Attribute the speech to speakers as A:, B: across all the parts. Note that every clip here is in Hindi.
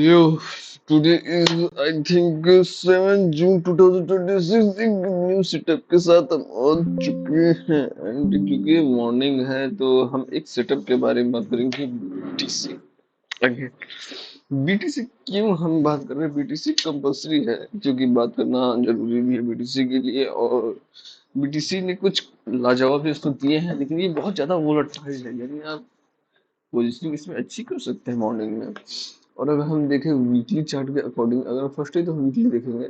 A: Yo, today is I think 7 जून 2026। एक न्यू सेटअप के साथ हम आ चुके हैं एंड क्योंकि मॉर्निंग है तो हम एक सेटअप के बारे में बात करेंगे बीटीसी। अगेन बीटीसी क्यों हम बात कर रहे हैं? बीटीसी कंपलसरी है क्योंकि बात करना जरूरी भी है बीटीसी के लिए। और बीटीसी ने कुछ लाजवाब इसको दिए हैं, लेकिन ये बहुत ज्यादा वोलेटाइल है, यानी आप पोजीशनिंग इसमें अच्छी कर सकते हैं मॉर्निंग में। और अगर हम देखें वीकली चार्ट के अकॉर्डिंग, अगर फर्स्टली तो हम वीकली देखेंगे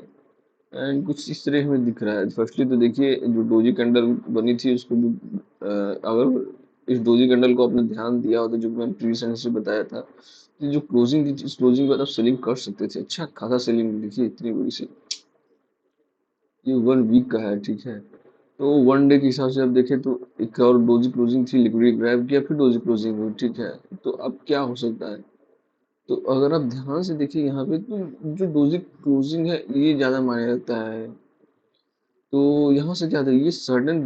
A: एंड कुछ इस तरह हमें दिख रहा है। फर्स्टली तो देखिए जो डोजी कैंडल बनी थी उसको भी अगर इस डोजी कैंडल को आपने ध्यान दिया हो तो जो मैंने प्रीवियस से बताया था कि जो क्लोजिंग थी इस क्लोजिंग के बाद आप सेलिंग कर सकते थे। अच्छा खासा सेलिंग देखिए इतनी बड़ी सी, ये 1 वीक का है, ठीक है। तो 1 डे के हिसाब से आप देखें तो एक और डोजी क्लोजिंग थी, लिक्विडिटी ग्रैब किया, फिर डोजी क्लोजिंग हुई, ठीक है। तो अब क्या हो सकता है? तो अगर आप ध्यान से देखिए यहाँ पे तो जो डोजी क्लोजिंग है ये ज्यादा मायने रखता है। तो यहाँ से क्या था, ये सडन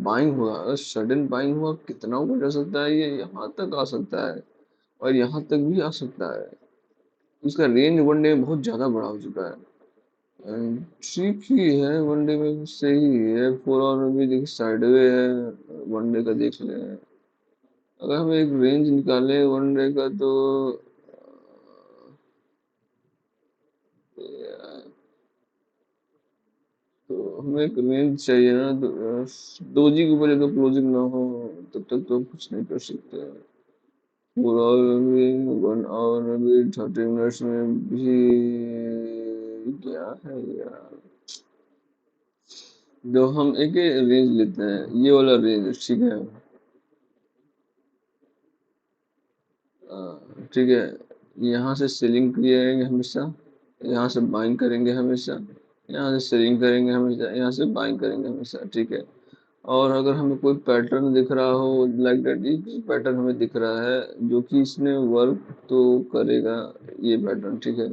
A: बाइंग हुआ। अगर सडन बाइंग हुआ कितना ऊपर जा सकता है, ये यहाँ तक आ सकता है और यहाँ तक भी आ सकता है। इसका रेंज 1 डे में बहुत ज्यादा बड़ा हो चुका है। ठीक ही है, 1 डे में सही है। 4 आवर में भी देखिए साइडवे है। 1 डे का देख ले, अगर हम एक रेंज निकालें 1 डे का तो हमें एक रेंज चाहिए ना। तो 2 जी के ऊपर अगर क्लोजिंग ना हो तब तक तो हम कुछ नहीं कर सकते। 4 आवर में भी, 1 आवर में भी, 30 मिनट्स में भी क्या है यार। जो हम एक रेंज लेते हैं, ये वाला रेंज, ठीक है। ठीक है, यहाँ से सेलिंग करेंगे हमेशा, यहाँ से बाइंग करेंगे हमेशा, यहाँ से सेलिंग करेंगे हमेशा, यहाँ से बाइंग करेंगे हमेशा, ठीक है। और अगर हमें कोई पैटर्न दिख रहा हो लाइक दैट, ये पैटर्न हमें दिख रहा है जो कि इसने वर्क तो करेगा, ये पैटर्न, ठीक है।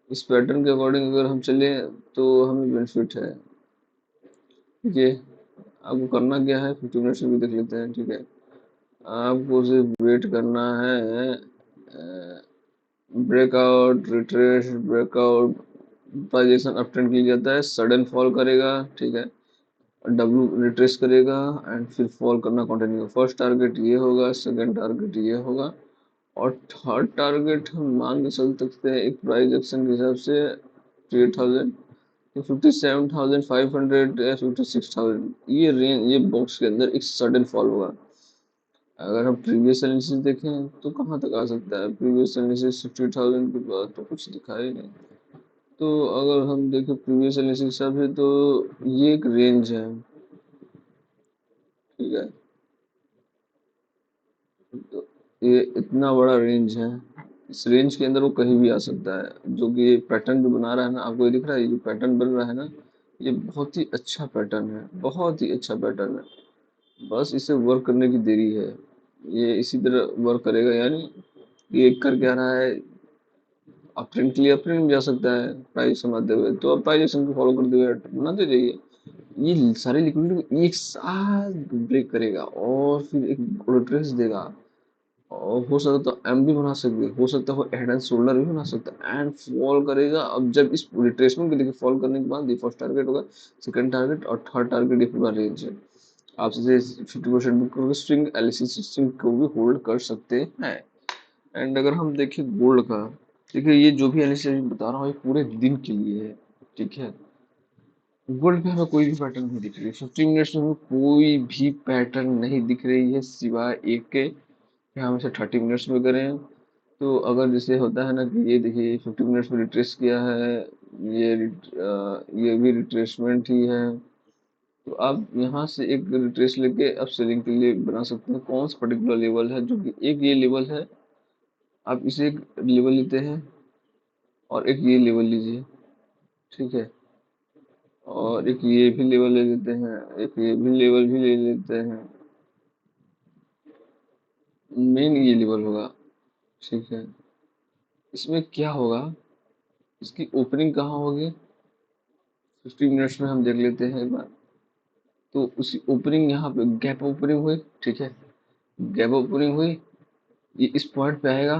A: इस पैटर्न के अकॉर्डिंग अगर हम चले तो हमें बेनिफिट है, ठीक है। आपको करना क्या है, 50 मिनट्स में भी देख लेते हैं, ठीक है। आपको सिर्फ वेट करना है। Breakout, retrace, breakout, price action up trend किया जाता है, सडन फॉल करेगा, ठीक है। डब्ल्यू रिट्रेस करेगा एंड फिर फॉल करना कंटिन्यू। फर्स्ट टारगेट ये होगा, सेकंड टारगेट ये होगा और थर्ड टारगेट हम मान के चल सकते हैं एक प्राइस एक्शन के हिसाब से 8,000, 57,500 या 56,000। ये रेंज, ये बॉक्स के अंदर एक सडन फॉल होगा। अगर हम प्रीवियस एनालिसिस देखें तो कहाँ तक आ सकता है? प्रीवियस एनालिसिस 50,000 के बाद तो कुछ दिखा ही नहीं। तो अगर हम देखें प्रीवियस एनालिसिस हिसाब से तो ये एक रेंज है, ठीक है। तो ये इतना बड़ा रेंज है, इस रेंज के अंदर वो कहीं भी आ सकता है। जो कि ये पैटर्न जो बना रहा है ना, आपको ये दिख रहा है, ये जो पैटर्न बन रहा है ना, ये बहुत ही अच्छा पैटर्न है, बहुत ही अच्छा पैटर्न है। बस इसे वर्क करने की देरी है, ये इसी तरह वर्क करेगा। यानी ये कर क्या रहा है, आप ट्रेंड के लिए अप ट्रेंड में जा सकता है प्राइस समाते हुए, तो आप प्राइस को फॉलो करते हुए बनाते जाइए। ये सारे लिक्विडिटी को एक साथ ब्रेक करेगा और फिर एक रिट्रेस देगा। और हो सकता तो एम भी बना सकते, हो सकता है हेड एंड शोल्डर भी बना सकता है एंड फॉल करेगा। अब जब इस रिट्रेसमेंट को देखिए, फॉल करने के बाद ये फर्स्ट टारगेट होगा, सेकंड टारगेट और थर्ड टारगेट, ये पूरा रेंज है। आप इसे 50% बुक करके स्ट्रिंग एलिसिस स्ट्रिंग को भी होल्ड कर सकते हैं। एंड अगर हम देखें गोल्ड का, देखिए ये जो भी एनालिसिस बता रहा हूँ ये पूरे दिन के लिए है, ठीक है। गोल्ड पे हमें कोई भी पैटर्न नहीं दिख रही, 50 मिनट्स में हमें कोई भी पैटर्न नहीं दिख रही है सिवाय एक के कि हम इसे 30 मिनट्स में करें। तो अगर जैसे होता है ना कि ये देखिए 50 मिनट्स में रिट्रेस किया है, ये भी रिट्रेसमेंट ही है। तो आप यहाँ से एक रिट्रेस लेके आप सेलिंग के लिए बना सकते हैं। कौन सा पर्टिकुलर लेवल है, जो कि एक ये लेवल है, आप इसे एक लेवल लेते हैं और एक ये लेवल लीजिए, ठीक है। और एक ये भी लेवल ले लेते हैं, एक ये भी लेवल भी ले लेते हैं। मेन ये लेवल होगा, ठीक है। इसमें क्या होगा, इसकी ओपनिंग कहाँ होगी, 50 मिनट्स में हम देख लेते हैं एक बार। तो उसी ओपनिंग यहाँ पे गैप ओपनिंग हुई, ठीक है। गैप ओपनिंग हुई, ये इस पॉइंट पे आएगा,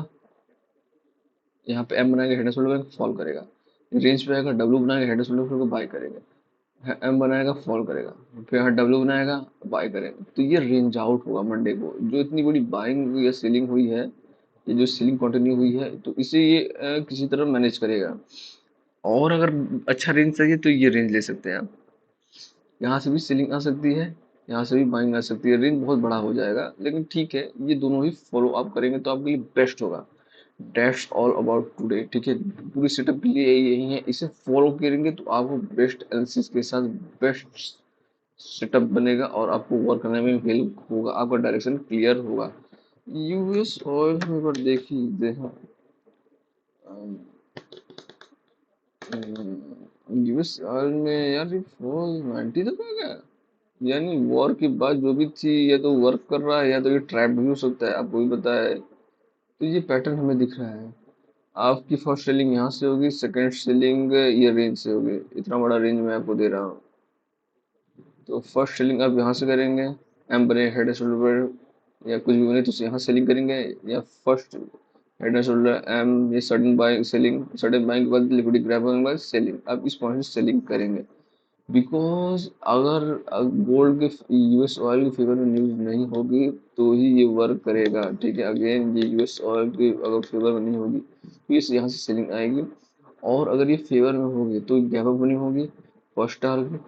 A: यहाँ पे एम बनाएगा, हेड एंड शोल्डर फॉल करेगा। रेंज पे आएगा, डब्ल्यू बनाएगा, हेड एंड शोल्डर को बाय करेगा। एम बनाएगा, फॉल करेगा। फिर यहाँ डब्ल्यू बनाएगा, बाय करेगा। तो ये रेंज आउट होगा मंडे को। जो इतनी बड़ी बाइंग या सेलिंग हुई है, ये जो सेलिंग कंटिन्यू हुई है, तो इसे ये किसी तरह मैनेज करेगा। और अगर अच्छा रेंज चाहिए तो ये रेंज ले सकते हैं आप। यहाँ से भी सेलिंग आ सकती है, यहाँ से भी बाइंग आ सकती है। रेंज बहुत बड़ा हो जाएगा, लेकिन ठीक है, ये दोनों ही फॉलो आप करेंगे तो आपके लिए बेस्ट होगा। That's all about today. ठीक है, पूरी सेटअप के लिए यही है। इसे फॉलो करेंगे तो आपको बेस्ट एनालिसिस के साथ बेस्ट सेटअप बनेगा और आपको वर्क करने में हेल्प होगा, आपका डायरेक्शन क्लियर होगा। यूएस ऑयल में अगर देखी देखो, यूएस ऑयल में यार ये 490 तक आ गया। यानी वॉर की बात जो भी थी, या तो वर्क कर रहा है या तो ये ट्रैप भी हो सकता है, आपको भी पता है। तो ये पैटर्न हमें दिख रहा है। आपकी फर्स्ट सेलिंग यहाँ से होगी, सेकंड सेलिंग ये रेंज से होगी। इतना बड़ा रेंज मैं आपको दे रहा हूँ। तो फर्स्ट सेलिंग आप यहाँ से करेंगे, एम बने, हेड एंड शोल्डर या कुछ भी बने तो यहाँ सेलिंग करेंगे। या first head and shoulder M, ये sudden buying selling, sudden buying के बाद लिक्विडिटी ग्रैब होने के बाद सेलिंग, आप इस पॉइंट से सेलिंग करेंगे। बिकॉज अगर गोल्ड के यूएस ऑयल के फेवर में न्यूज नहीं होगी तो ही ये वर्क करेगा। ठीक है, अगेन ये यूएस ऑयल के अगर फेवर में नहीं होगी तो ये यहाँ से सेलिंग आएगी। और अगर ये फेवर में होगी तो गैप अप बनी होगी, फर्स्ट टारगेट,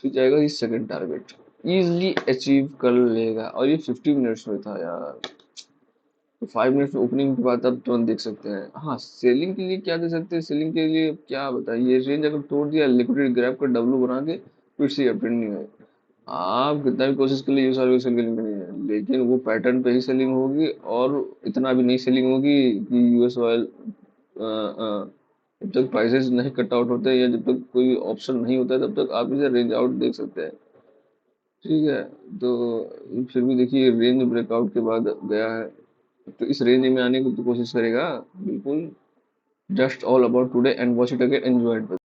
A: फिर जाएगा ये सेकंड टारगेट, इजीली अचीव कर लेगा। और ये 50 मिनट्स में था यार। तो 5 मिनट्स में ओपनिंग के बाद आप तुरंत देख सकते हैं। हाँ, सेलिंग के लिए क्या दे सकते हैं, सेलिंग के लिए क्या बताइए, रेंज अगर तोड़ दिया, लिक्विडिटी ग्रैब कर डब्लू बना के फिर से अपट्रेंड नहीं है। आप कितना भी कोशिश कर लीजिए यूएस ऑयल सेलिंग नहीं है, लेकिन वो पैटर्न पे ही सेलिंग होगी। और इतना भी नहीं सेलिंग होगी कि यूएस ऑयल जब तक प्राइसेस नहीं कट आउट होते या जब तक कोई ऑप्शन नहीं होता है, तब तक आप इसे रेंज आउट देख सकते हैं। ठीक है, तो फिर भी देखिए रेंज ब्रेकआउट के बाद गया है, तो इस रेंज में आने की तो कोशिश करेगा बिल्कुल। Just all about today and watch it again, enjoy it.